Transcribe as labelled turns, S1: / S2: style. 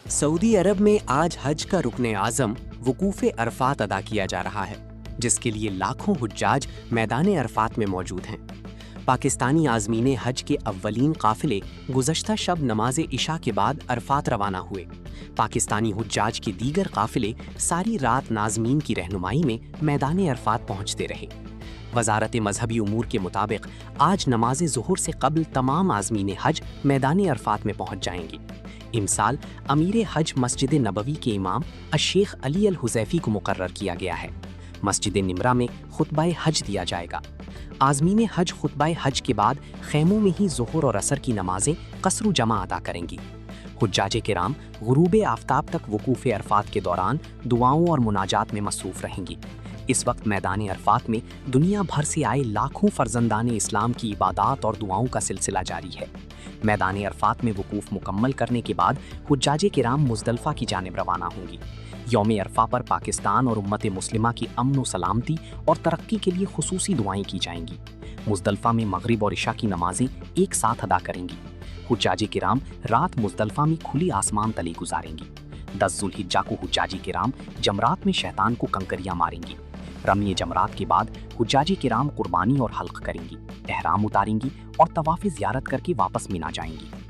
S1: Saudi अरब में आज हज का रुकने आज़म वकूफ़े अरफात अदा किया जा रहा है, जिसके लिए लाखों हुज्जाज मैदान अरफात में मौजूद हैं। पाकिस्तानी आज़मीन हज के अव्वलीन काफ़िले गुज़श्ता शब नमाज इशा के बाद अरफात रवाना हुए। पाकिस्तानी हुज्जाज के दीगर काफ़िले सारी रात नाज़मीन की रहनुमाई में मैदान अरफात पहुँचते रहे। वज़ारत मजहबी उमूर के मुताबिक आज नमाज ज़ुहर से कबल तमाम आज़मीन हज मैदान अरफात में पहुँच जाएंगे। इमसाल अमीर हज मस्जिद नबवी के इमाम शेख अली अल हुज़ैफ़ी को मुकर्रर किया गया है। मस्जिद निमरा में खुतबाए हज दिया जाएगा। आज़मीन हज खुतबाए हज के बाद खैमों में ही ज़ुहर और असर की नमाजें कसर जमा अदा करेंगी। हुज्जाज किराम गुरूब आफ्ताब तक वकूफ़ अरफात के दौरान दुआओं और मुनाजात में मसरूफ़ रहेंगी। इस वक्त मैदान अरफात में दुनिया भर से आए लाखों फर्जंदान इस्लाम की इबादात और दुआओं का सिलसिला जारी है। मैदान अरफात में वकूफ़ मुकम्मल करने के बाद हुज्जाज किराम मुज़दलिफ़ा की जानिब रवाना होंगी। यौम अरफा पर पाकिस्तान और उम्मत मुस्लिमा की अमन व सलामती और तरक्की के लिए खुसूसी दुआएं की जाएंगी। मुज़दलिफ़ा में मगरिब और इशा की नमाजें एक साथ अदा करेंगी। हुज्जाज किराम रात मुज़दलिफ़ा में खुली आसमान तले गुजारेंगी। 10 ज़ुल्हिज्जा को हुज्जाज किराम जमरात में शैतान को कंकरियां मारेंगी। रमी जमरात के बाद हुज्जाज किराम कुर्बानी और हल्क करेंगी, एहराम उतारेंगी और तवाफ़ ज़ियारत करके वापस मिना जाएंगी।